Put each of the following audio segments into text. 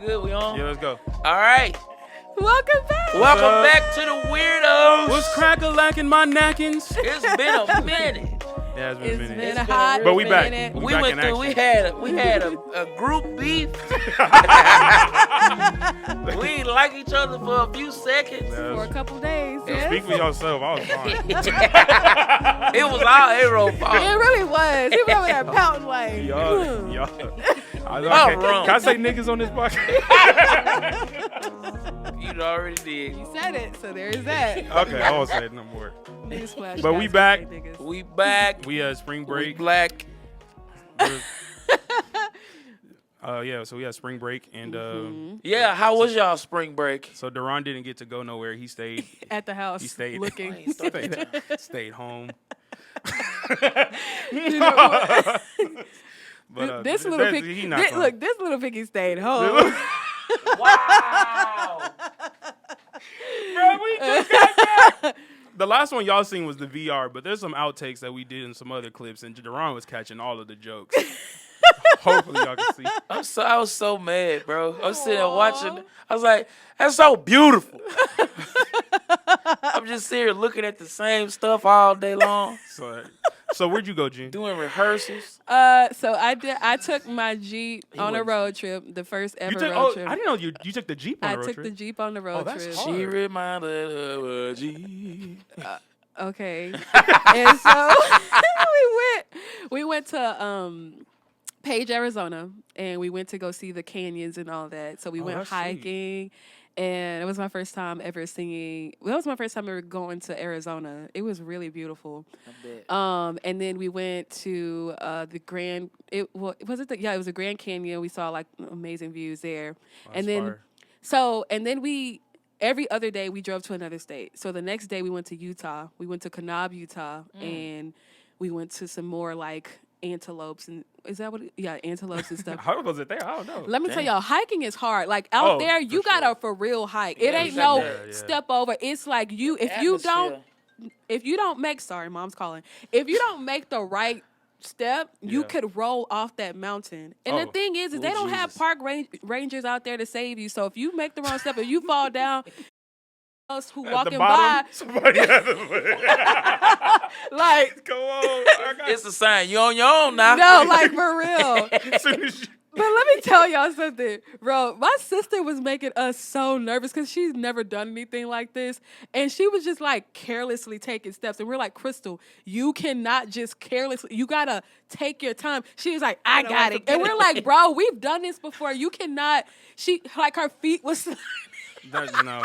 good? We on? Yeah, let's go. All right. Welcome back. Welcome back to the Weirdeaux. What's crack-a-lacking my nackins? It's been a minute. Yeah, it's been a minute. Been a hot But we back. minute. We back went in through. action. We had a group beef. We ain't like each other for a few seconds. For a couple days. Yes. Speak for yourself. I was fine. It was our hero fault. It really was. He was over there pouting like. Y'all. wrong. Can I say niggas on this podcast? You already did. You said it, so there is that. Okay, I won't say it no more. Newsflash, But guys, we back. niggas. We back. We spring We break. black. Yeah, so we had spring break, and Yeah, how was y'all spring break? so Duran didn't get to go nowhere. He stayed. At the house. He stayed. Looking. Stayed home. You know what? But This little pig. he not fun. Look, this little piggy stayed home. Wow. Bro, we just got back. The last one y'all seen was the VR, but there's some outtakes that we did in some other clips, and Duran was catching all of the jokes. Hopefully y'all can see. I was so mad, bro. I was sitting there watching. I was like, that's so beautiful. I'm just sitting here looking at the same stuff all day long, So where'd you go, Gene? doing rehearsals. So I took my Jeep on a was- road trip, the first ever You took, road trip. I didn't know you took the Jeep on I the road took trip. the Jeep on the road that's trip. hard. She reminded her of a G. Okay. And so we went to Page, Arizona, and we went to go see the canyons and all that. So we went that's sweet. hiking, and it was my first time ever singing. Well, that was my first time ever going to Arizona. It was really beautiful. I bet. And then we went to the Grand. It was the Grand Canyon. We saw like amazing views there, and then fire. we. Every other day, we drove to another state. So the next day, we went to Utah. We went to Kanab, Utah, and we went to some more like antelopes and antelopes and stuff. How was it there? I don't know. Let me tell y'all, hiking is hard. Like out there, you for gotta sure. for real hike. It ain't Yeah, no yeah. step over. It's like if you don't make mom's calling. If you don't make the right step, you Yeah. could roll off that mountain. And the thing is they don't have Jesus. park rangers out there to save you. So if you make the wrong step and you fall down, us who At walking the by, bottom, somebody had to like go on. I got It's a sign. You on your own now. no, like for real. as soon as you, But let me tell y'all something, bro. My sister was making us so nervous because she's never done anything like this. And she was just like carelessly taking steps. And we're like, Crystal, you cannot just carelessly, you gotta take your time. She was like, I got it. And we're like, bro, we've done this before. You cannot, her feet was, no.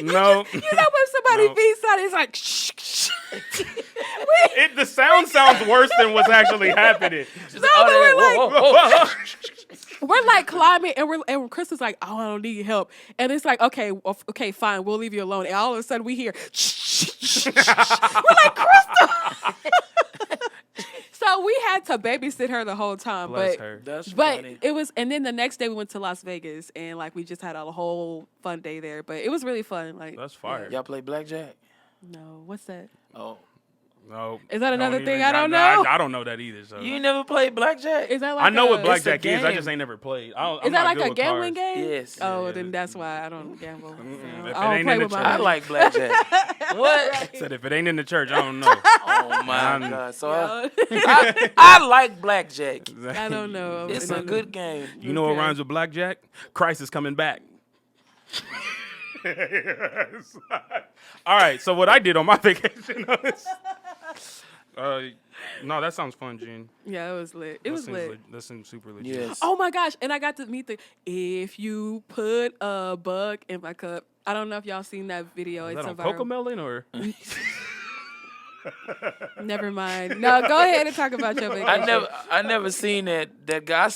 you know when somebody's feet started, it's like, shh, shh. The sound sounds worse than what's actually happening. We're like climbing, and Chris is like, "Oh, I don't need help," and it's like, "Okay, okay, fine, we'll leave you alone." And all of a sudden, we hear, we're like, Crystal. So we had to babysit her the whole time, Bless but her. That's but funny. it was, and then the next day we went to Las Vegas, and like we just had a whole fun day there. But it was really fun. Like That's fire. Y'all play blackjack? no, what's that? Oh. No. Is that another don't thing even- I don't know? I don't know that either. So You ain't never played blackjack? Is that like I know what a- blackjack is. I game. just ain't never played. Is that like a gambling game? game? Yes. Oh, Yeah. then that's why I don't gamble. If So it I don't ain't play in with the my church. I money. like blackjack. What? Said if it ain't in the church, I don't know. Oh my I'm- God. So I like blackjack. I don't know. It's a good game. You know what Okay. rhymes with blackjack? Christ is coming back. All right, so what I did on my vacation no, that sounds fun, Gene. Yeah, it was lit. It was lit. That seems super legit. Yes. Oh my gosh! And I got to meet if you put a bug in my cup. I don't know if y'all seen that video. Is It's that a on viral. Coco Melon or? Never mind. No, go ahead and talk about your vacation. I never seen that guy. I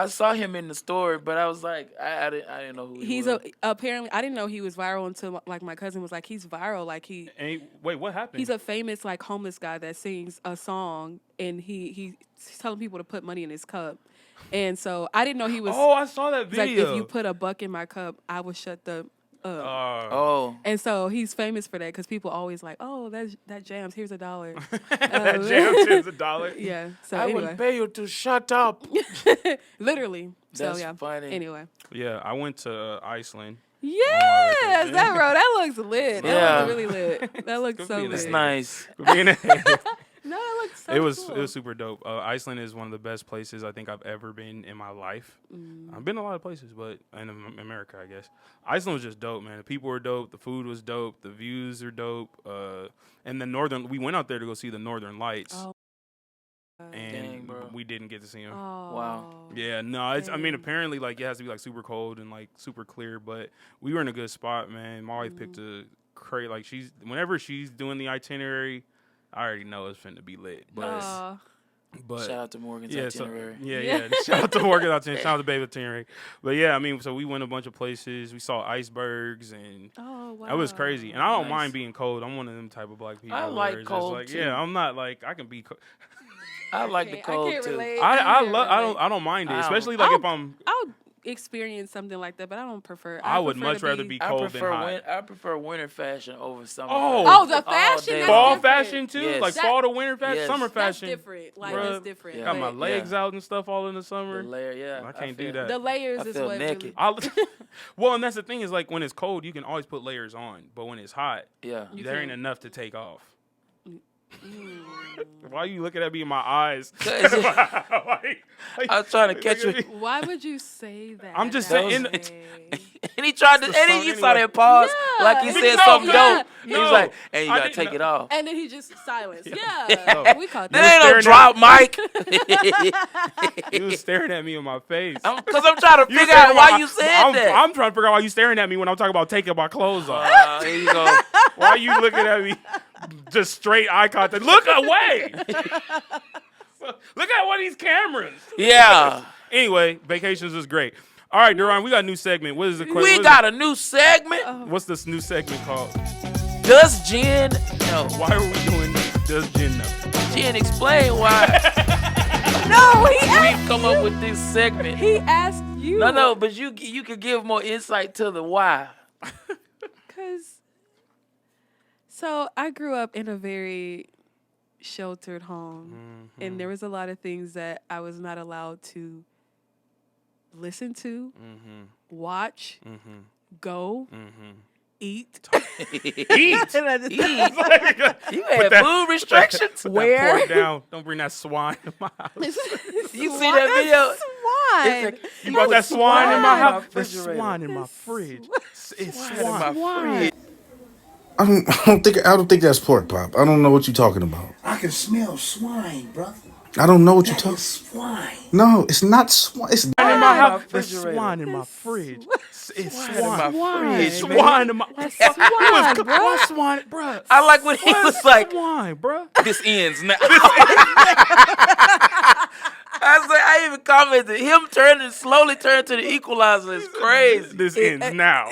saw him in the story, but I was like, I didn't know who he He's was. apparently I didn't know he was viral until like my cousin was like he's viral like Wait, what happened? he's a famous like homeless guy that sings a song and he's telling people to put money in his cup. And so I didn't know he was Oh, I saw that it's like video. if you put a buck in my cup, I will shut the up. Oh. And so he's famous for that because people always like, oh, that jams. Here's $1. That jams is $1. Yeah. So I anyway, wouldn't pay you to shut up. literally. That's so yeah. funny. Anyway. Yeah, I went to Iceland. Yes, that looks lit. Yeah. That looks really lit. That looks so being a It's lit. nice. Being a- No, it looks so it was cool. super dope. Iceland is one of the best places I think I've ever been in my life. I've been a lot of places, but in America, I guess. Iceland was just dope, man. The people were dope. The food was dope. The views are dope. And we went out there to go see the Northern Lights, Oh, and Dang, bro. we didn't get to see them. wow. Yeah, no, I mean, Dang. apparently, like, it has to be, like, super cold and, like, super clear, but we were in a good spot, man. My wife picked a crate, like, whenever she's doing the itinerary, I already know it's finna be lit, but Shout out to Morgan's yeah, itinerary. yeah. Shout out to Morgan itinerary, shout out to Baby itinerary, but yeah, I mean, so we went a bunch of places, we saw icebergs, and Oh, wow. that was crazy, and I don't Nice. mind being cold. I'm one of them type of black people. I where like it's just cold, like, too. yeah, I'm not like I can be. I like the cold I can't too. relate. I don't mind it, I don't- especially like if I'm. I'll experience something like that, but I don't prefer. I would prefer much to rather be cold than hot. I prefer winter fashion over summer. Oh. fashion. Oh, the fashion. day That's Fall different. fashion too, Yes. like That- fall to winter fashion, Yes. summer That's fashion. different. Like Bruh, that's different. Yeah. Got my But legs out and stuff all in the The summer. layer, yeah. I can't do feel- that. the layers I is feel what naked. Well, and that's the thing is like when it's cold, you can always put layers on, but when it's hot, Yeah. there ain't can't. enough to take off. Mm. Why are you looking at me in my eyes? I was trying to catch you. Why would you say that? I'm just that saying- way? And he tried to, It's and the then you song saw anyway. that pause, Yeah. like he said No, something yeah. dope. He No. was like, "And you I gotta didn't take it off." And then he just silenced. Yeah, No. we caught That that. ain't no staring drop mic. He was staring at me in my face. Because I'm trying to You figure staring out at why my- you said I'm, that. I'm trying to figure out why you staring at me when I'm talking about taking my clothes off. Here you go. Why are you looking at me? Just straight eye contact. Look away. Look at one of these cameras. Yeah. Anyway, vacations was great. All right, Duran, we got a new segment. What is the question? We got a new segment. What's this new segment called? Does Jen know? Why are we doing Does Jen Know? Jen, explain why No, he we asked. come up with this segment. He asked you. No, but you could give more insight to the why. So I grew up in a very sheltered home, and there was a lot of things that I was not allowed to listen to, watch, go, eat. Eat. You had food restrictions. Put Where? that pork down. Don't bring that swine in my house. You see that video? Swine. You brought that swine in my swine. house. There's Refrigerator. swine in my fridge. It's In swine. my fridge. I don't think that's pork pop. I don't know what you're talking about. I can smell swine, brother. I don't know what you're That talking. is swine. No, it's not swine. It's Swine in my house. There's refrigerator. swine in my fridge. It's In swine. my fridge, man. Swine in my. Swine, bro. Why swine, bruh? I like when he was like, Swine, bruh. "This ends now." I even commented, him slowly turning to the equalizer is crazy. This ends now,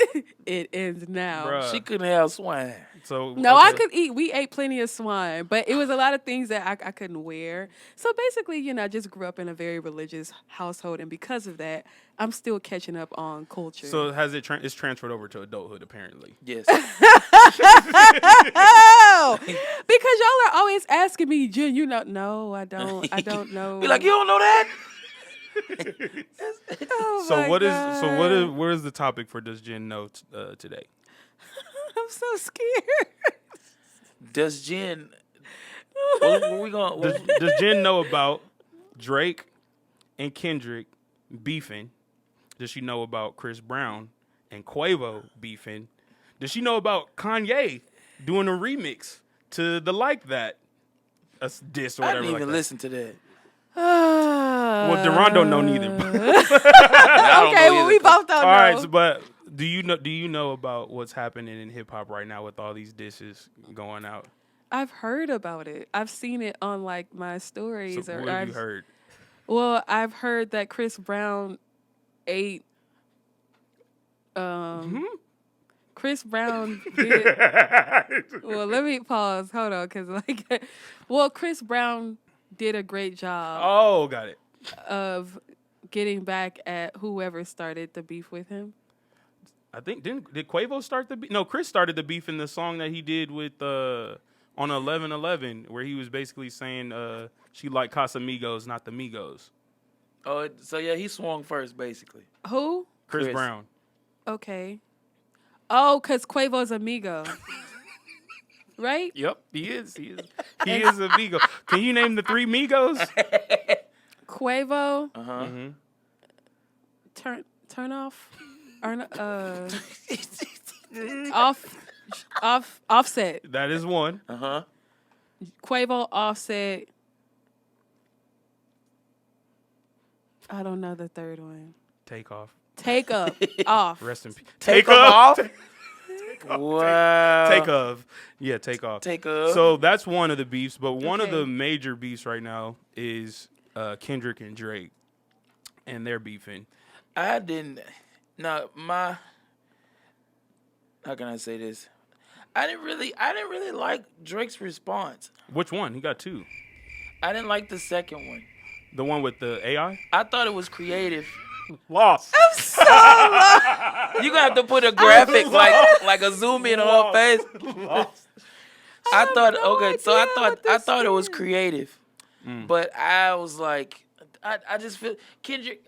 It ends now. bruh. She couldn't have swine. So No, okay. I could eat. We ate plenty of swine, but it was a lot of things that I couldn't wear. So basically, I just grew up in a very religious household, and because of that, I'm still catching up on culture. So has it's transferred over to adulthood apparently. Yes. oh, because y'all are always asking me, Jen, no, I don't know. Be like, you don't know that? Oh So my what is God. where is the topic for Does Jen Know today? I'm so scared. Does Jen? What we going? Does Jen know about Drake and Kendrick beefing? Does she know about Chris Brown and Quavo beefing? Does she know about Kanye doing a remix to the Like That a diss or I whatever? didn't like even that? listen to that. Well, Duran don't know neither. I don't Okay, know well, either. we both don't All right, know. but do you know about what's happening in hip hop right now with all these disses going out? I've heard about it. I've seen it on like my stories. So or what have you heard? Well, I've heard that Chris Brown ate. Mm-hmm. Chris Brown did. Well, let me pause. Hold on, because Chris Brown did a great job Oh, got it. of getting back at whoever started the beef with him. I think did Quavo start the beef? No, Chris started the beef in the song that he did with on 11:11, where he was basically saying she liked Casamigos, not the Migos. Oh, so yeah, he swung first, basically. Who? Chris Chris. Brown. Okay. Oh, because Quavo's amigo. Right? Yep, he is. He is a Migo. Can you name the 3 Migos? Quavo. Uh-huh. Turn off. Offset. That is one. Uh-huh. Quavo, Offset. I don't know the third one. Take off. Take up. Off. Rest in peace. Take up. off? Wow. Take off. Yeah, take off. Take off. So that's one of the beefs, but one of Okay. the major beefs right now is Kendrick and Drake, and they're beefing. How can I say this? I didn't really like Drake's response. Which one? He got 2. I didn't like the second one. The one with the AI? I thought it was creative. Lost. You gonna have to put a graphic like a zoom in on her face. Lost. I thought no I thought it was creative, but I was like, I just feel Kendrick.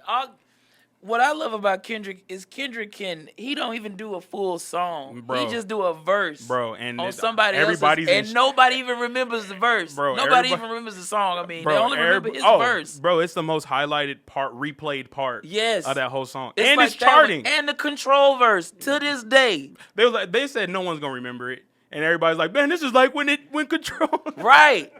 What I love about Kendrick is he don't even do a full song. Bro. He just do a verse, Bro, and on somebody everybody's else's, and nobody even remembers the verse. Bro, Nobody even remembers the song. I mean, they only remember his verse. Bro, it's the most highlighted part, replayed part Yes. of that whole song. It's And like it's that one. charting. And the control verse to this day. They said no one's gonna remember it. And everybody's like, man, this is like when Control. Right.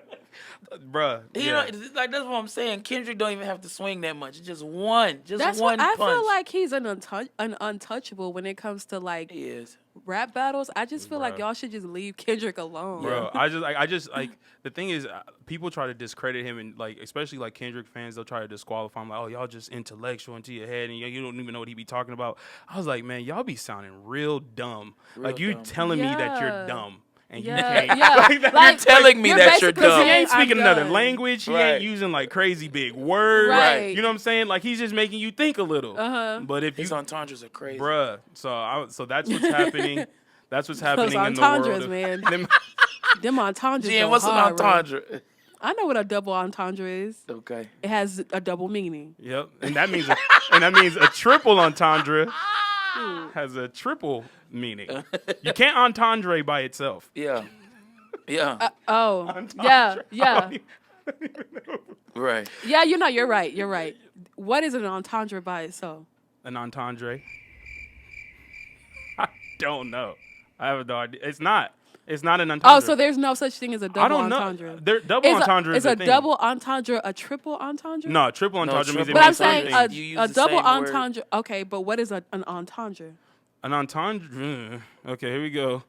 Bruh. You know, it's like that's what I'm saying. Kendrick don't even have to swing that much. It's just one. That's one what I punch. feel like he's an untouchable when it comes to like He is. rap battles. I just feel like Bruh. y'all should just leave Kendrick alone. Bro, I just like the thing is, people try to discredit him, and like especially like Kendrick fans, they'll try to disqualify him. Like, oh, y'all just intellectual into your head, and you don't even know what he be talking about. I was like, man, y'all be sounding real dumb. Like you dumb. telling me that you're Yeah. dumb, and Yeah, you can't. yeah. Like that- Like, telling me you're that you're basically dumb. He saying, ain't speaking I'm another done. language. He Right. ain't using like crazy big words. Right. You know what I'm saying? Like he's just making you think a little. But if you, His entendres are crazy. bruh, so that's what's happening. That's what's happening Those in the world. entendres, of- man. Them- Them entendres. Jen, go what's an hard, bro. entendre? I know what a double entendre is. Okay. It has a double meaning. Yep, and that means a triple entendre has a triple meaning. You can't entendre by itself. Yeah. Yeah. Oh, yeah, yeah, Right. yeah. You're right. You're right. What is an entendre by itself? An entendre. I don't know. I have no idea. It's not. It's not an entendre. Oh, so there's no such thing as a double I don't entendre. know. Double entendre is a thing. double entendre a triple entendre? No, triple entendre means it triple- But I'm means saying something. You use a the double same word. entendre. Okay, but what is an entendre? An entendre. Okay, here we go.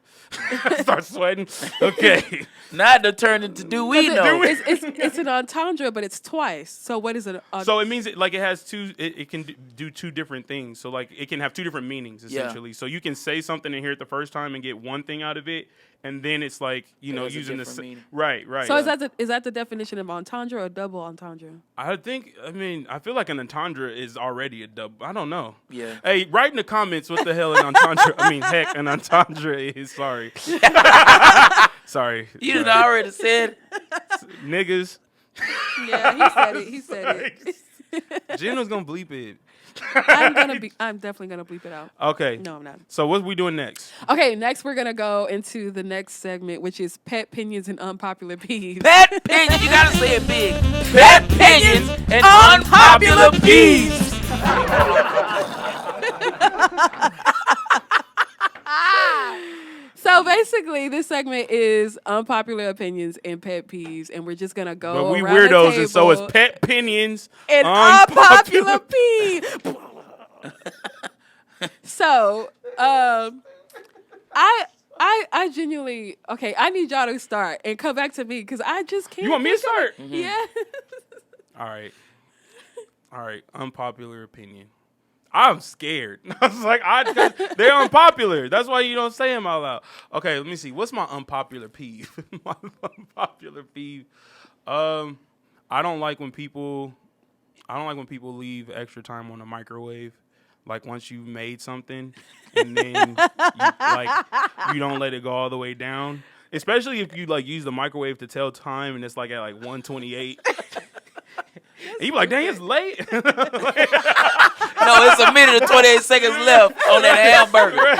Start sweating. Okay. Not to turn into do we know? It's an entendre, but it's twice. So what is it? So it means it has two. It can do two different things. So like it can have two different meanings essentially. So you can say something and hear it the first time and get one thing out of it, and then it's like has a using the different meaning. right. So is that the definition of entendre or double entendre? I feel like an entendre is already a double. I don't know. Yeah. Hey, write in the comments what the hell an entendre. Heck, an entendre is. Sorry. Sorry. You done already said. Niggas. Yeah, he said it. Jen was gonna bleep it. I'm definitely gonna bleep it out. Okay. No, I'm not. So what we doing next? Okay, next we're gonna go into the next segment, which is pet opinions and unpopular peeves. Pet opinions. You gotta say it big. Pet opinions and unpopular peeves. So basically, this segment is unpopular opinions and pet peeves, and we're just gonna go. But we around the weirdos, and so it's table pet opinions and unpopular peeves. So, I genuinely I need y'all to start and come back to me because I just can't. You want me to think of start? it. Yeah. All right. Unpopular opinion. I'm scared. I was like, they're unpopular. That's why you don't say them out loud. Okay, let me see. What's my unpopular peeve? My unpopular peeve. I don't like when people leave extra time on the microwave. Like once you've made something, and then you don't let it go all the way down. Especially if you like use the microwave to tell time, and it's like at like 1:28. And you be like, dang, it's late. No, it's a minute and 28 seconds left on that hamburger.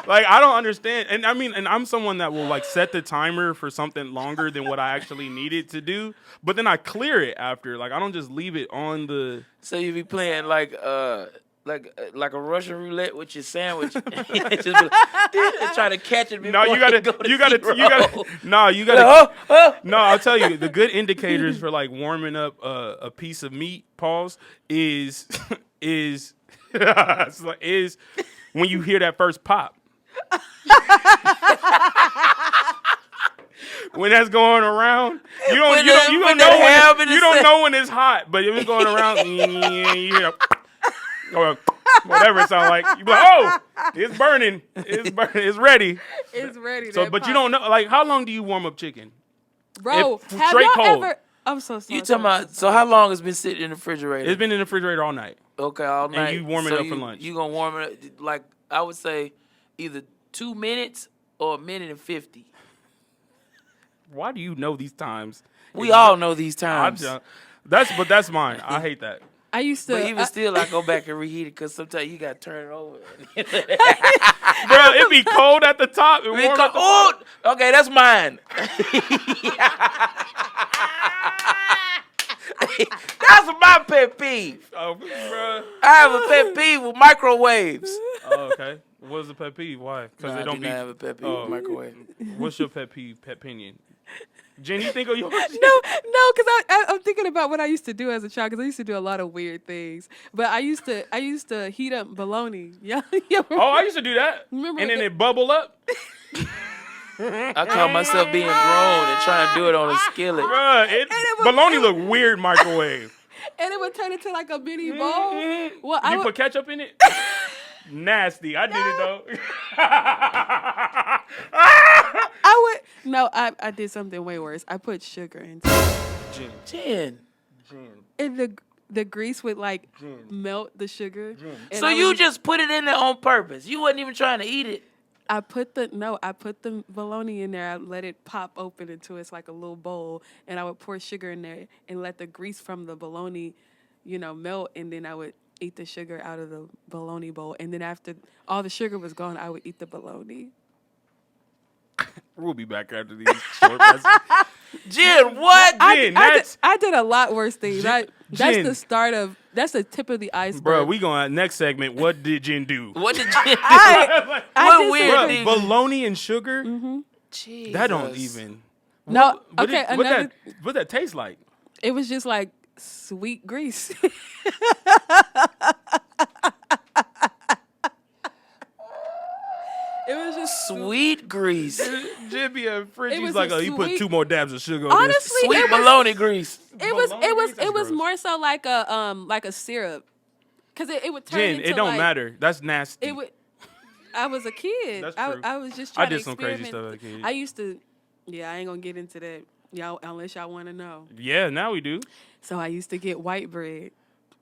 Like, I don't understand. And I mean, and I'm someone that will like set the timer for something longer than what I actually need it to do. But then I clear it after. Like, I don't just leave it on the. So you be playing like a Russian roulette with your sandwich. Just be like, try to catch it before No, you gotta. No, I'll tell you. The good indicators for like warming up a piece of meat, pause, is when you hear that first pop. When that's going around, you don't know when it's hot, but if it's going around, you hear or whatever it sounds like. You be like, oh, it's burning. It's ready. It's ready. So, but you don't know, like, how long do you warm up chicken? Bro, If have straight y'all cold. ever? I'm so sorry. You talking about? So how long it's been sitting in the refrigerator? It's been in the refrigerator all night. Okay, all night. And you warm it up for lunch. You gonna warm it up like I would say, either 2 minutes or 1:50. Why do you know these times? We all know these times. That's mine. I hate that. I used to. But even still, I go back and reheat it because sometimes you gotta turn it over. Bro, it be cold at the top. And warm at the bottom. Okay, that's mine. That's my pet peeve. Oh, bro. I have a pet peeve with microwaves. Oh, okay. What's the pet peeve? Why? Because Nah, they don't I do not have a pet peeve with microwave. What's your pet peeve? Pet opinion? Jen, you think of yours? No, because I'm thinking about what I used to do as a child. Because I used to do a lot of weird things. But I used to heat up bologna. Yeah. Oh, I used to do that. Remember and then the- it bubble up. I call myself being grown and trying to do it on a skillet. Bruh, it was- bologna look weird microwave. And it would turn into like a mini bowl. Mhm. Well, You put ketchup in it? Nasty. I did it though. I did something way worse. I put sugar into it. Jen. And the grease would like melt the sugar. And So you just put it in there on purpose. You wasn't even trying to eat it. I put the bologna in there. I let it pop open into it's like a little bowl, and I would pour sugar in there and let the grease from the bologna, melt, and then I would eat the sugar out of the bologna bowl, and then after all the sugar was gone, I would eat the bologna. We'll be back after these short messages. Jen, what? I did a lot worse things. That's Jen. That's the tip of the iceberg. Bro, we going next segment. What did Jen do? What did Jen do? I What did weird some- thing? Bologna and sugar? Jesus. That don't even. No, What okay, what that taste like? it was just like sweet grease. It was just Sweet grease. Jen be a fridge. It He's was like, a you put sweet- 2 more dabs of sugar on Honestly, this. Sweet bologna grease. It was Bologna grease? That's gross. more so like a syrup, because it would turn Jen, into it don't like, matter. That's nasty. It would. I was a kid. That's true. I was just I trying to did some crazy experiment. stuff as a kid. I used to. Yeah, I ain't gonna get into that, y'all, unless y'all want to know. Yeah, now we do. So I used to get white bread.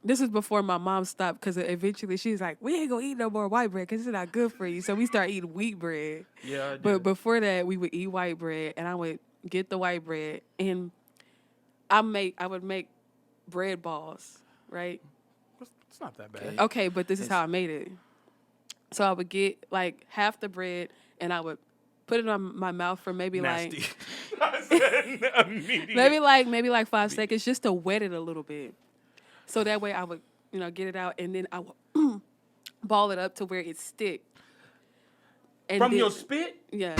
This was before my mom stopped, because eventually she was like, "We ain't gonna eat no more white bread because it's not good for you." So we started eating wheat bread. Yeah, I did. But before that, we would eat white bread, and I would get the white bread, and I would make bread balls, right? It's not that bad. Okay, but this is how I made it. So I would get like half the bread, and I would put it on my mouth for maybe Nasty. like I said immediate. maybe like 5 seconds, just to wet it a little bit. So that way I would, get it out, and then I would ball it up to where it stick. And From then- your spit? Yeah.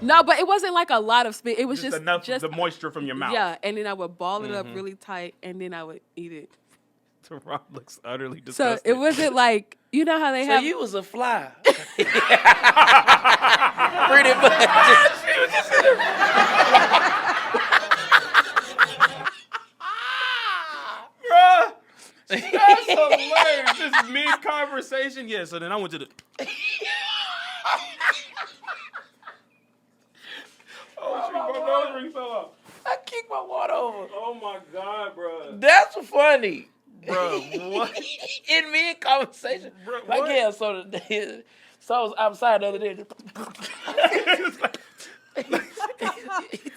No, but it wasn't like a lot of spit. It was just enough of the moisture from your mouth. Yeah, and then I would ball it up really tight, and then I would eat it. Teron looks utterly So disgusting. it wasn't like, you know how they So have. you was a fly. Pretty much. Bruh, that's hilarious. Just mid-conversation. Yeah, so then I went to the... Oh, shoot, my nose ring fell off. I kicked my water over. Oh, my God, bro. That's funny. Bro, what? In mid conversation. Bro, Like, what? yeah, so I was outside the other day.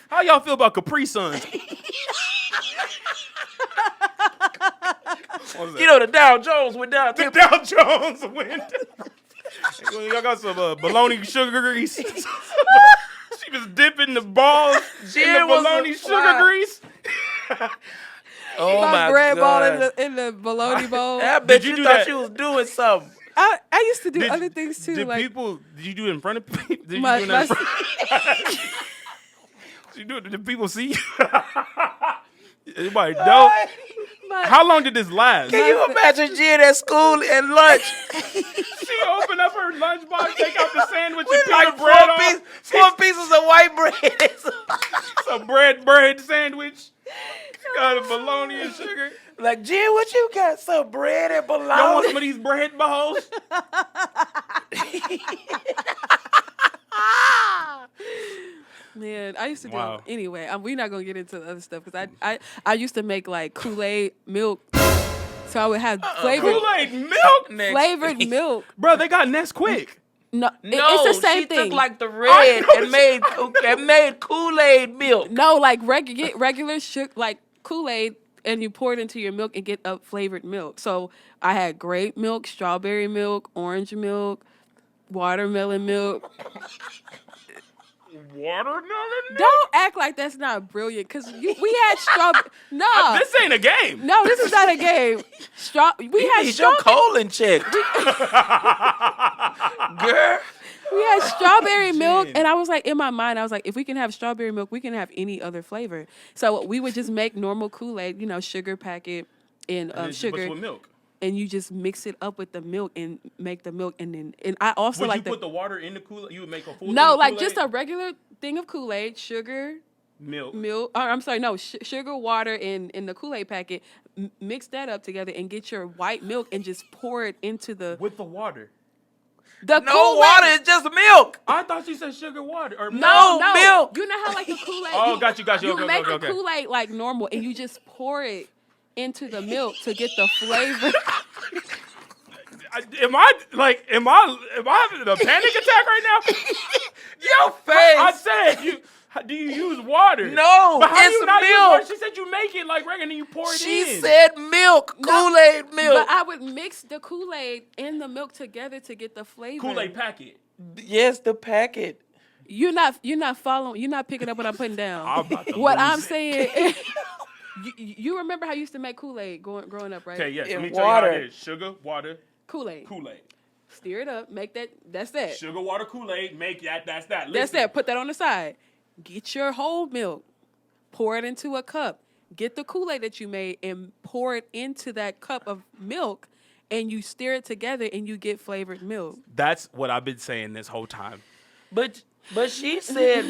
How y'all feel about Capri Suns? You know, the Dow Jones went down. The Dow Jones win. Y'all got some bologna sugar grease. She was dipping the balls in the was bologna a sugar fly. grease. Oh My my bread ball God. in the bologna bowl. I bet Did you you do thought that? you was doing something. I used to do other things too. Did Like did you do it in front of people? Did you my, do my, that in front? Did you do it? Did people see you? Anybody know? my, How long did this last? Can you imagine Jen at school at lunch? She opened up her lunchbox, take out the sandwich, and With peel like the bread off. four pieces of white bread. Some bread sandwich. Got a bologna and sugar. Like, Jen, what you got? Some bread and Y'all want bologna? some of these bread balls? man, I used to do Wow. anyway. We're not gonna get into the other stuff because I used to make like Kool-Aid milk, so I would have flavored Kool-Aid milk? Next. flavored milk. Bro, they got Nesquik. No, No, it's the same she thing. took like the red and made Kool-Aid milk. No, like get regular sugar, like Kool-Aid, and you pour it into your milk and get up flavored milk. So I had grape milk, strawberry milk, orange milk, watermelon milk. Watermelon milk? Don't act like that's not brilliant, cause we had strawberry. No, This ain't a game. no, this is not a game. We had Need your strawberry. colon checked. Girl. We had strawberry milk, and I was like, in my mind, I was like, if we can have strawberry milk, we can have any other flavor. So we would just make normal Kool-Aid, sugar packet and And sugar, what's with milk? and you just mix it up with the milk and make the milk, and I also Would like you put the water in the Kool-Aid? You would make a full no, thing of like Kool-Aid? just a regular thing of Kool-Aid, sugar, milk. I'm sorry, no, sugar, water, in the Kool-Aid packet. Mix that up together and get your white milk and just pour it into the With the water. the No Kool-Aid. water, it's just milk. I thought you said sugar water. Or No, milk. You know how like the Kool-Aid. Oh, got you. You Okay, make okay. the Kool-Aid like normal, and you just pour it into the milk to get the flavor. Am I having a panic attack right now? Your face. I said do you use water? No, but how do it's you not use milk. water? She said you make it like regular and then you pour it She in. said milk, Kool-Aid milk. But I would mix the Kool-Aid and the milk together to get the flavor. Kool-Aid packet. Yes, the packet. You're not following. You're not picking up what I'm putting down. I'm about to What lose I'm it. saying. You remember how you used to make Kool-Aid growing up, right? Okay, yes. Let In me tell you water. how it is. Sugar, water, Kool-Aid. Kool-Aid. Stir it up. Make that. That's that. Sugar, water, Kool-Aid. Make that. That's that. That's Listen. that. Put that on the side. Get your whole milk. Pour it into a cup. Get the Kool-Aid that you made and pour it into that cup of milk, and you stir it together and you get flavored milk. That's what I've been saying this whole time. But she said.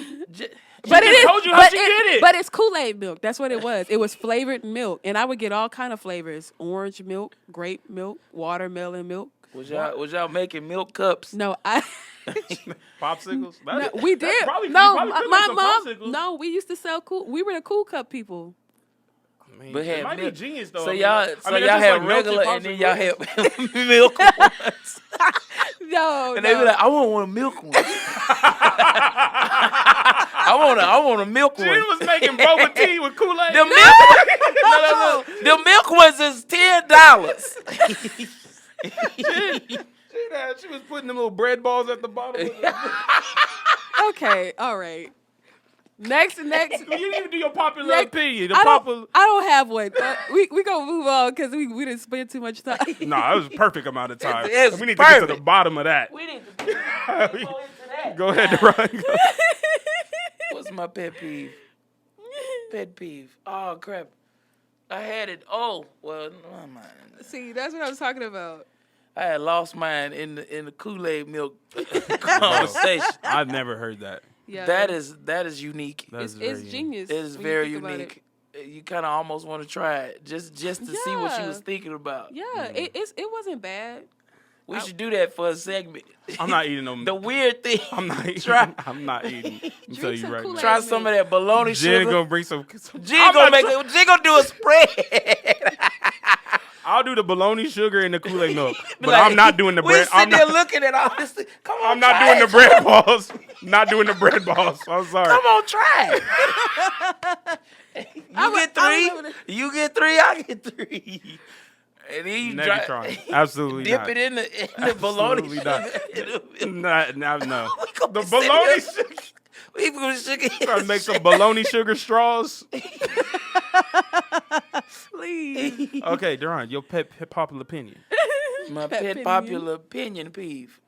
But it is. told you how but she did it. But it's Kool-Aid milk. That's what it was. It was flavored milk, and I would get all kind of flavors: orange milk, grape milk, watermelon milk. Was y'all making milk cups? No, I. Popsicles? No, we did. Probably, No, you probably could my make some mom. popsicles. No, we used to sell cool. We were the Cool Cup people. I mean, But it had might milk. be genius though. So I mean, y'all, I mean, so they're y'all just had like melted regular, and then y'all popsicles. had milk ones. No, And they be like, I want one milk one. I want a milk one. Jen was making boba tea with Kool-Aid. The milk, no. The milk ones is $10. She was putting them little bread balls at the bottom. Of the, Okay, all right. Next. you didn't even do your popular Next- opinion. I don't have one. We gonna move on because we didn't spend too much time. No, that was a perfect amount of time. It's we need to get to the perfect. bottom of that. We need to go into that. Go ahead, Ryan. What's my pet peeve? Pet peeve. Oh, crap. I had it. Oh, well, never mind. See, that's what I was talking about. I had lost mine in the Kool-Aid milk conversation. I've never heard that. Yeah, That is unique. That's it's very genius. It is when you very think about unique. You kind of almost want to try it just to see what she Yeah. was thinking about. Yeah, it wasn't bad. We should do that for a segment. I'm not eating them. The weird thing. I'm not eating. Try, I'm not eating. I'm Drink telling you some right Kool-Aid. now. try some of that bologna Jen sugar. gonna bring some. Jen gonna do a spread. I'll do the bologna sugar and the Kool-Aid milk, but Like, I'm not doing the we bread. sitting there looking at all this. Come on, I'm not try doing it. the bread balls. Not doing the bread balls. I'm sorry. Come on, try it. You get three. remember You get three. I get three. And then you Negatron. Absolutely dip not. it in the bologna. Absolutely not. No. The The bologna sugar. We gonna sugar. Trying to make some bologna sugar straws. Please. Okay, Duran, your pet popular opinion. My Pet pet opinion. popular opinion peeve.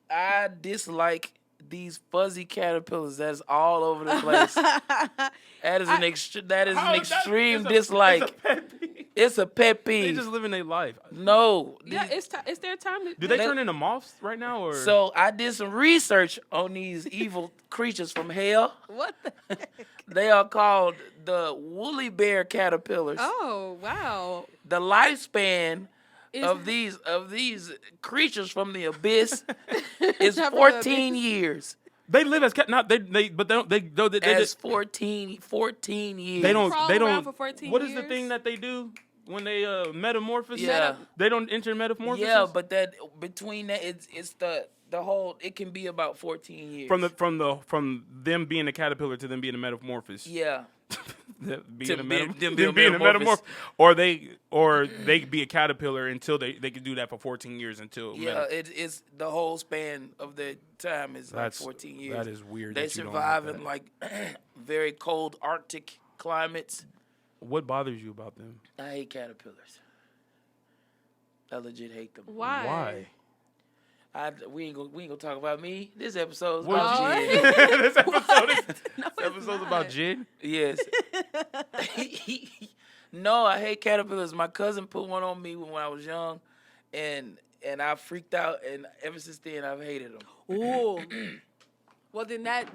I dislike these fuzzy caterpillars that's all over the place. That is an extreme dislike. It's a pet They peeve. just living their life. No. Yeah, it's their time to. Do they turn into moths right now, or So I did some research on these evil creatures from hell. What the heck? They are called the woolly bear caterpillars. Oh wow. The lifespan Is- of these creatures from the abyss is Not from the 14 years. they live as cat? Not they, but they As just 14 years. they don't Crawl they around don't. for 14 What is the years? thing that they do when they metamorphose? Yeah. They don't enter metamorphosis. Yeah, but that between that it's the whole. It can be about 14 years. from them being a caterpillar to them being a metamorphosis. Yeah. Them To being be a a metamorphosis. or they be a caterpillar until they can do that for 14 years until Yeah, it's the whole span of the time is like 14 years. That is weird. They that you don't survive like in that. like very cold Arctic climates. What bothers you about them? I hate caterpillars. I legit hate them. Why? We ain't gonna talk about me. This episode's What about is Jid. this episode is No, it's episode's not. about Jid. Yes. No, I hate caterpillars. My cousin put one on me when I was young, and I freaked out. And ever since then, I've hated them. Ooh. Well, then that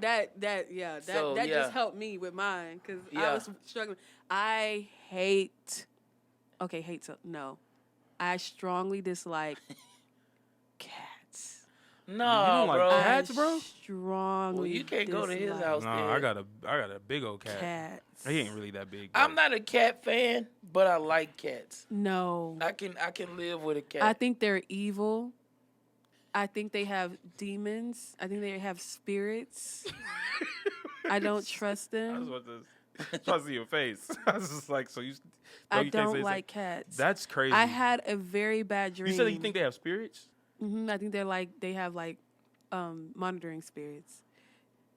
So, yeah. just helped me with mine because I Yeah. was struggling. I hate. Okay, no. I strongly dislike cats. No, You don't like bro. cats, bro? I strongly. Well, you can't go to his dislike house. No, then. I got a big old cat. Cats. He ain't really that big. I'm not a cat fan, but I like cats. No. I can live with a cat. I think they're evil. I think they have demons. I think they have spirits. I don't trust I was them. about to try to see your face. I was just like, so you. I you can't don't say like cats. That's crazy. I had a very bad dream. You said that you think they have spirits? I think they have monitoring spirits.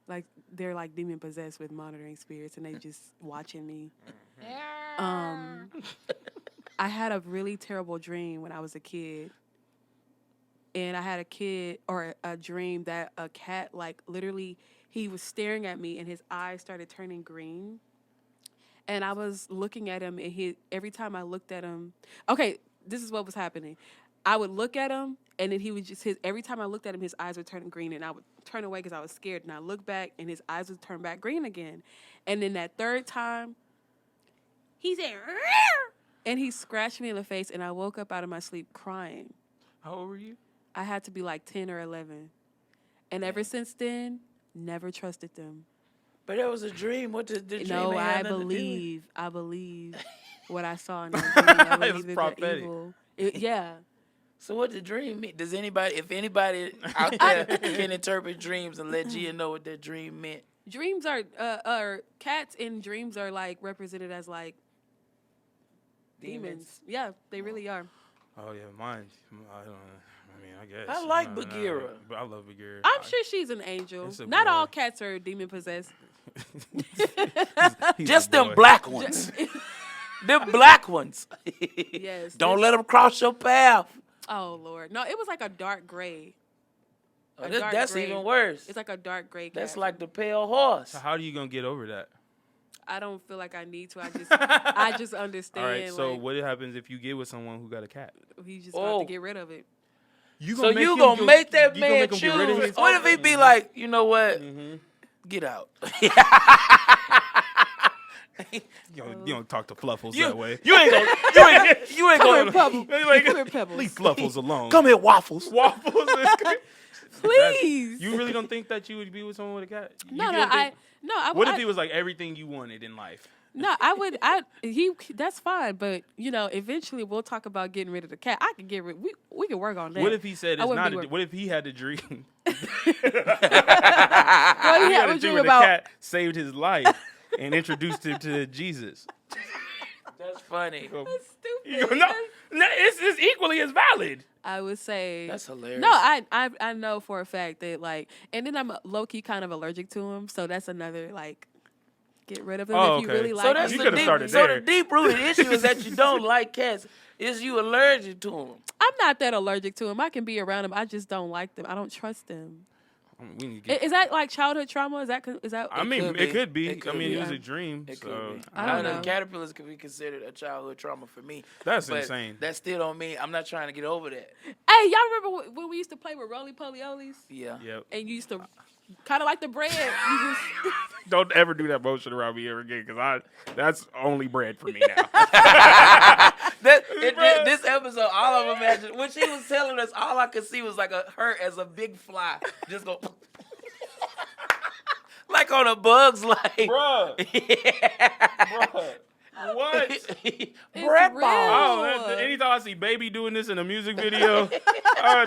Like they're like demon possessed with monitoring spirits, and they just watching me. I had a really terrible dream when I was a kid, and I had a dream that a cat, like literally, he was staring at me, and his eyes started turning green. And I was looking at him, and every time I looked at him, okay, this is what was happening. I would look at him, and then he would every time I looked at him, his eyes would turn green, and I would turn away because I was scared. And I looked back, and his eyes would turn back green again. And then that third time, he said, "Rear!" And he scratched me in the face, and I woke up out of my sleep crying. How old were you? I had to be like 10 or 11. And ever since then, never trusted them. but it was a dream. What did the dream No, ain't I had nothing to do with? believe what I saw in that dream. I It believe was that they're prophetic. evil. Yeah. So what the dream mean? Does anybody, if anybody out there can interpret dreams and let Gia know what that dream meant? Dreams are cats in dreams are like represented as like demons. Yeah, they really are. Oh yeah, mine. I don't know. I mean, I guess. I like No, Bagheera. but I love Bagheera. I'm sure she's an angel. It's a Not boy. all cats are demon possessed. He's Just a them boy. black ones. Them black ones. Yes. Don't let them cross your path. Oh Lord, no! It was like a dark gray. Oh, A that- dark that's gray. even worse. It's like a dark gray cat. That's like the pale horse. So how are you gonna get over that? I don't feel like I need to. I just understand. All right. So like, what happens if you get with someone who got a cat? he just got Oh. to get rid of it. You So you gonna make that man choose? His What if he be like, you know what? Get out. You don't talk to Fluffles You, that way. you ain't gonna. You ain't Come here, gonna. Pebbles. Like, Come here, Pebbles. leave Fluffles alone. Come here, waffles. Waffles. Please. You really don't think that you would be with someone with a cat? You No, really think- I What if he was like everything you wanted in life? No, that's fine, but eventually we'll talk about getting rid of the cat. I can get rid. We can work on that. What if he said I it's wouldn't not? be worried. What if he had a dream? Well, He had a dream where the cat saved his life and introduced him to Jesus. That's funny. That's You stupid. go, no, it's equally as valid. I would say That's hilarious. No, I know for a fact that and then I'm low key kind of allergic to him, so that's another get rid of him Oh, if you okay. really So like that's You him. could've started so there. the deep rooted issue is that you don't like cats. Is you allergic to them? I'm not that allergic to him. I can be around him. I just don't like them. I don't trust them. We need to get, Is that like childhood trauma? Is that? I mean, could it be. could be. It could I mean, be. it was a dream. It so could be. I don't know. Caterpillars could be considered a childhood trauma for me. That's but insane. That still don't mean I'm not trying to get over that. Hey, y'all remember when we used to play with roly-poly-olies? Yeah. Yep. And you used to kind of like the bread. You just Don't ever do that motion around me ever again, because that's only bread for me now. This episode, all of them imagine when she was telling us, all I could see was like her as a big fly, just go like on a Bug's Life. Bruh. Bruh. What? Bread real. ball. Oh, anytime I see Baby doing this in a music video,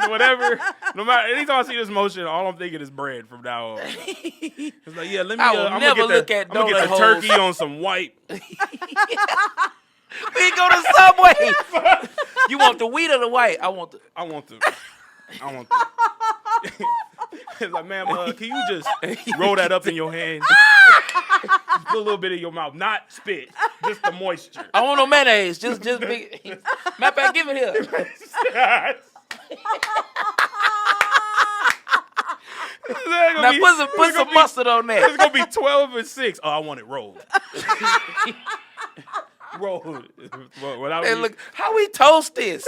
whatever, no matter, anytime I see this motion, all I'm thinking is bread from now on. It's like, yeah, let me. I will I'm never gonna look get at I'm gonna get the donut turkey holes. on some white. We go to Subway. You want the wheat or the white? I want the. I want the. It's like, ma'am, can you just roll that up in your hand? Just put a little bit in your mouth, not spit, just the moisture. I want no mayonnaise. Just big. Matter of fact, give it here. Now put some mustard on It's that. gonna be 12 and 6. Oh, I want it rolled. Rolled. Hey, look, how we toast this?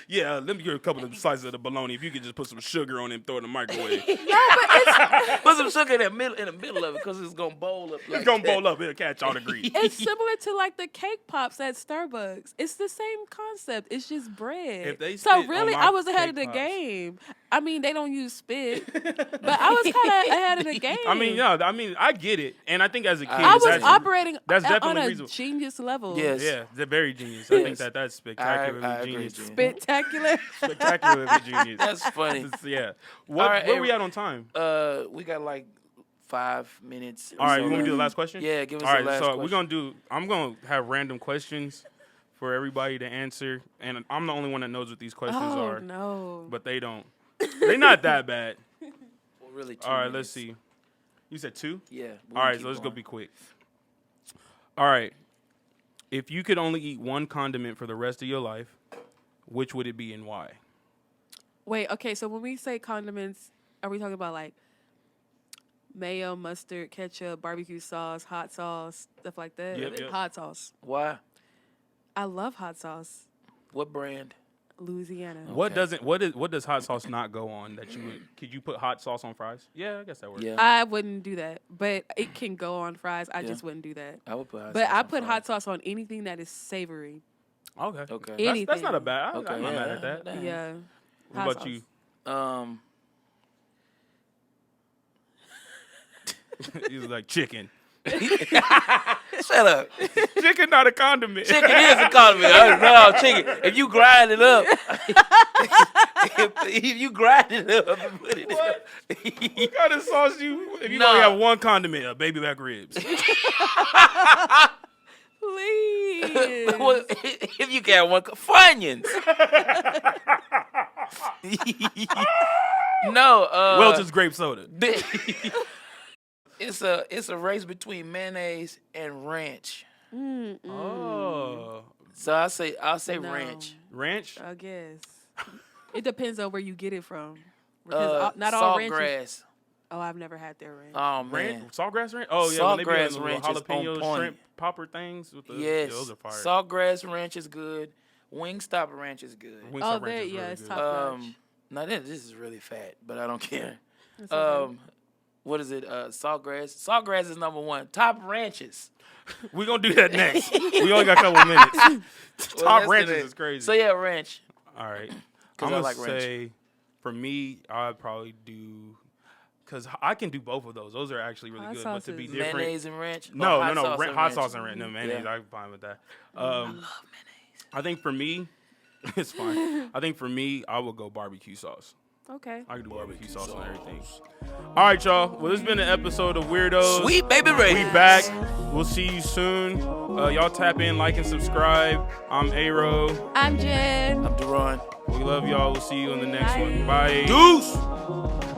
Yeah, let me get a couple of slices of the bologna. If you could just put some sugar on it and throw it in the microwave. Put some sugar in the middle of it, because it's gonna bowl up. It's gonna bowl up. It'll catch all the grease. it's similar to like the cake pops at Starbucks. It's the same concept. It's just bread. If they So spit on really, my I was ahead of the cake pops. game. I mean, they don't use spit, but I was kind of ahead of the game. I mean, yeah, I get it, and I think as a kid, I was that's, operating that's on definitely a reasonable. genius level. Yes. Yeah, they're very genius. I think Yes. that's spectacularly I agree, genius. Jen. Spectacular. Spectacularly genius. That's funny. Yeah. All right, Where we at on time? We got like 5 minutes. All right, so you want me to do the left. last question? Yeah, give us All the right, last so question. I'm gonna have random questions for everybody to answer, and I'm the only one that knows what these questions Oh are, no. but they don't. They're not that bad. Well, really 2 All right, minutes. let's see. You said 2? Yeah. All right, so let's go be quick. All right. If you could only eat one condiment for the rest of your life, which would it be and why? Wait, okay, so when we say condiments, are we talking about like mayo, mustard, ketchup, barbecue sauce, hot sauce, stuff like that? Yep. Hot sauce. Why? I love hot sauce. What brand? Louisiana. What does hot sauce not go on that could you put hot sauce on fries? Yeah, I guess that works. Yeah. I wouldn't do that, but it can go on fries. I Yeah. just wouldn't do that. I would put hot But sauce I on put fries. hot sauce on anything that is savory. Okay. Okay. Anything. That's not a bad. Okay, I'm not yeah, mad at that. that- Yeah. What Hot about sauce. you? He's like chicken. Shut up. Chicken not a condiment. Chicken is a condiment. No, chicken. If you grind it up, if you grind it up and put it What? in. What kind of sauce you? If you Nah. only have one condiment, baby back ribs. Please. Well, if you got one, Funyuns. No. Welch's grape soda. It's a race between mayonnaise and ranch. Oh, So I'll say No. ranch. ranch. I guess. It depends on where you get it from. Because not all ranches. Saltgrass. Oh, I've never had their ranch. Oh man. Ranch, saltgrass ranch. Oh yeah, when they be Saltgrass on the ranch little is on jalapeno point. shrimp popper things with the Yes. those are fire. Saltgrass ranch is good. Wingstop ranch is good. Wingstop Oh, ranch there, is yeah, really it's good. top notch. Now this is really fat, but I don't care. It's okay. What is it? Saltgrass. Saltgrass is number 1. Top ranches. We're gonna do that next. We only got a couple of minutes. Well, Top that's ranches today. is crazy. So yeah, ranch. All right. 'Cause I'm I gonna like ranch. say, for me, I'd probably do Because I can do both of those. Those are actually really Hot good. But to be sauce is- different. Mayonnaise and ranch? No, Oh, hot ranch. sauce and ranch. No, mayonnaise. Yeah. I'm fine with that. I love mayonnaise. I think for me, it's fine. I think for me, I would go barbecue sauce. Okay. I can do barbecue sauce on everything. All right, y'all. Well, this has been an episode of Weirdeaux. Sweet baby Ray. We back. We'll see you soon. Y'all tap in, like, and subscribe. I'm Aero. I'm Jen. I'm Duran. We love y'all. We'll see you on the next Bye. one. Bye. Deuce.